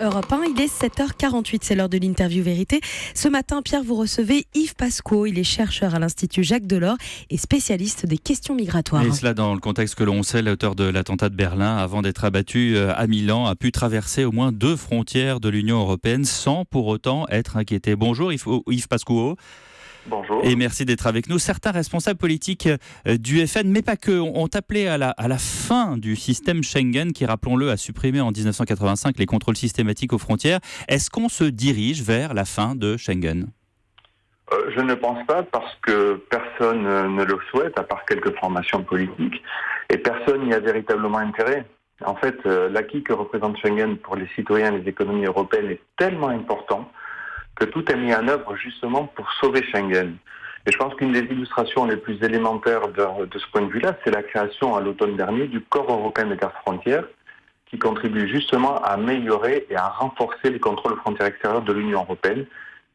Europe 1, il est 7h48, c'est l'heure de l'interview vérité. Ce matin, Pierre, vous recevez Yves Pasquot, il est chercheur à l'Institut Jacques Delors et spécialiste des questions migratoires. Et cela dans le contexte que l'on sait, l'auteur de l'attentat de Berlin, avant d'être abattu à Milan, a pu traverser au moins 2 frontières de l'Union européenne sans pour autant être inquiété. Bonjour Yves Pasquot. Bonjour. Et merci d'être avec nous. Certains responsables politiques du FN, mais pas que, ont appelé à la fin du système Schengen qui, rappelons-le, a supprimé en 1985 les contrôles systématiques aux frontières. Est-ce qu'on se dirige vers la fin de Schengen ? Je ne pense pas, parce que personne ne le souhaite, à part quelques formations politiques, et personne n'y a véritablement intérêt. En fait, l'acquis que représente Schengen pour les citoyens et les économies européennes est tellement important que tout est mis en œuvre justement pour sauver Schengen. Et je pense qu'une des illustrations les plus élémentaires de ce point de vue-là, c'est la création à l'automne dernier du Corps européen des gardes-frontières, qui contribue justement à améliorer et à renforcer les contrôles aux frontières extérieures de l'Union européenne,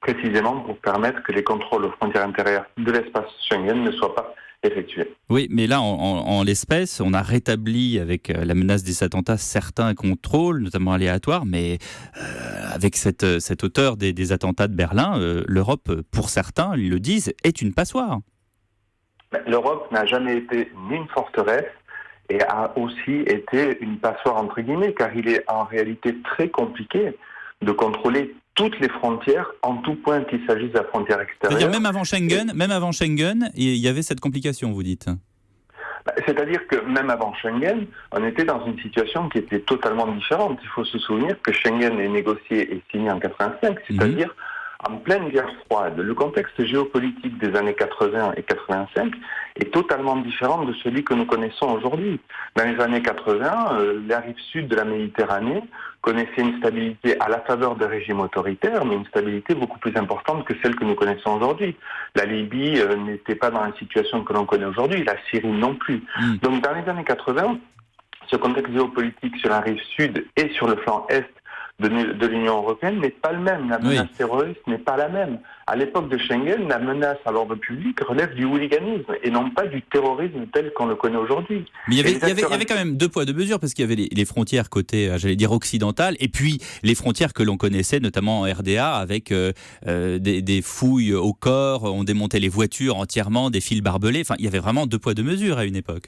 précisément pour permettre que les contrôles aux frontières intérieures de l'espace Schengen ne soient pas effectués. Oui, mais là, en l'espèce, on a rétabli avec la menace des attentats certains contrôles, notamment aléatoires, mais avec cette hauteur des attentats de Berlin, l'Europe, pour certains, ils le disent, est une passoire. L'Europe n'a jamais été ni une forteresse et a aussi été une passoire entre guillemets, car il est en réalité très compliqué de contrôler toutes les frontières en tout point qu'il s'agisse de la frontière extérieure. C'est-à-dire même avant Schengen, il y avait cette complication, vous dites ? C'est-à-dire que même avant Schengen, on était dans une situation qui était totalement différente. Il faut se souvenir que Schengen est négocié et signé en 85, c'est-à-dire en pleine guerre froide. Le contexte géopolitique des années 80 et 85 est totalement différent de celui que nous connaissons aujourd'hui. Dans les années 80, la rive sud de la Méditerranée connaissait une stabilité à la faveur de régimes autoritaires, mais une stabilité beaucoup plus importante que celle que nous connaissons aujourd'hui. La Libye n'était pas dans la situation que l'on connaît aujourd'hui, la Syrie non plus. Donc dans les années 80, ce contexte géopolitique sur la rive sud et sur le flanc est de l'Union européenne n'est pas le même. La menace terroriste n'est pas la même. À l'époque de Schengen, la menace à l'ordre public relève du hooliganisme et non pas du terrorisme tel qu'on le connaît aujourd'hui. Mais il y avait quand même 2 poids 2 mesures, parce qu'il y avait les frontières côté, j'allais dire, occidentales, et puis les frontières que l'on connaissait, notamment en RDA, avec des fouilles au corps, on démontait les voitures entièrement, des fils barbelés. Enfin, il y avait vraiment 2 poids 2 mesures à une époque.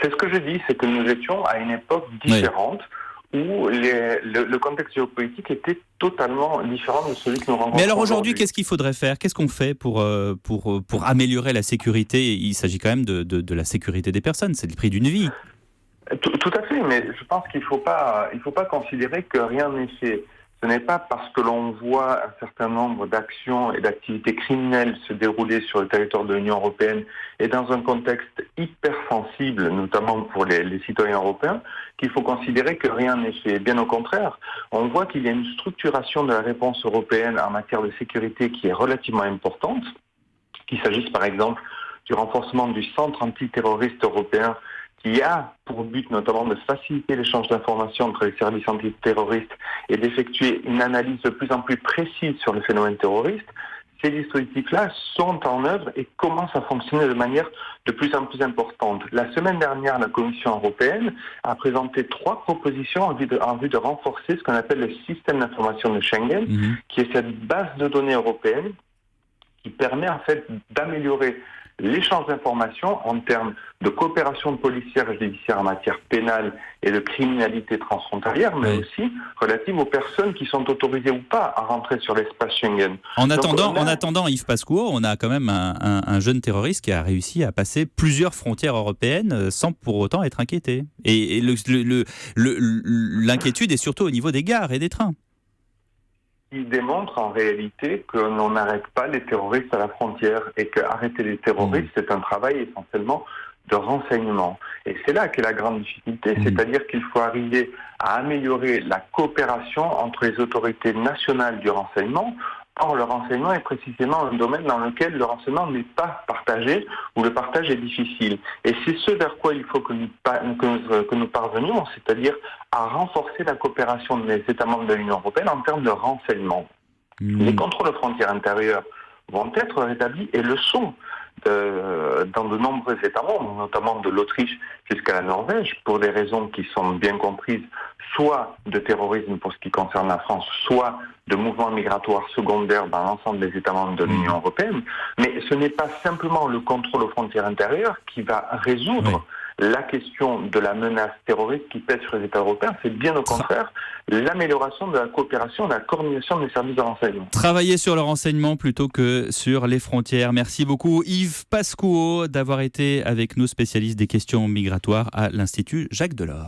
C'est ce que je dis, c'est que nous étions à une époque différente. Où le contexte géopolitique était totalement différent de celui que nous rencontrons. Mais alors aujourd'hui, qu'est-ce qu'il faudrait faire ? Qu'est-ce qu'on fait pour améliorer la sécurité ? Il s'agit quand même de la sécurité des personnes, c'est le prix d'une vie. Tout à fait, mais je pense qu'il faut pas considérer que rien n'est fait. Ce n'est pas parce que l'on voit un certain nombre d'actions et d'activités criminelles se dérouler sur le territoire de l'Union européenne et dans un contexte hyper sensible, notamment pour les citoyens européens, qu'il faut considérer que rien n'est fait. Bien au contraire, on voit qu'il y a une structuration de la réponse européenne en matière de sécurité qui est relativement importante, qu'il s'agisse par exemple du renforcement du centre antiterroriste européen qui a pour but notamment de faciliter l'échange d'informations entre les services antiterroristes et d'effectuer une analyse de plus en plus précise sur le phénomène terroriste. Ces dispositifs-là sont en œuvre et commencent à fonctionner de manière de plus en plus importante. La semaine dernière, la Commission européenne a présenté 3 propositions en vue de renforcer ce qu'on appelle le système d'information de Schengen, qui est cette base de données européenne qui permet en fait d'améliorer l'échange d'informations en termes de coopération policière et judiciaire en matière pénale et de criminalité transfrontalière, mais aussi relative aux personnes qui sont autorisées ou pas à rentrer sur l'espace Schengen. En attendant, Yves Pasquot, on a quand même un jeune terroriste qui a réussi à passer plusieurs frontières européennes sans pour autant être inquiété. Et l'inquiétude est surtout au niveau des gares et des trains. Il démontre en réalité que l'on n'arrête pas les terroristes à la frontière et qu'arrêter les terroristes, c'est un travail essentiellement de renseignement. Et c'est là qu'est la grande difficulté, c'est-à-dire qu'il faut arriver à améliorer la coopération entre les autorités nationales du renseignement. Or, le renseignement est précisément un domaine dans lequel le renseignement n'est pas partagé, où le partage est difficile. Et c'est ce vers quoi il faut que nous parvenions, c'est-à-dire à renforcer la coopération des États membres de l'Union européenne en termes de renseignement. Les contrôles aux frontières intérieures vont être rétablis et le sont. dans de nombreux États membres, notamment de l'Autriche jusqu'à la Norvège, pour des raisons qui sont bien comprises, soit de terrorisme pour ce qui concerne la France, soit de mouvements migratoires secondaires dans l'ensemble des États membres de l'Union européenne. Mais ce n'est pas simplement le contrôle aux frontières intérieures qui va résoudre la question de la menace terroriste qui pèse sur les États européens, c'est bien au contraire l'amélioration de la coopération, de la coordination des services de renseignement. Travailler sur le renseignement plutôt que sur les frontières. Merci beaucoup Yves Pascouot d'avoir été avec nous, spécialiste des questions migratoires à l'Institut Jacques Delors.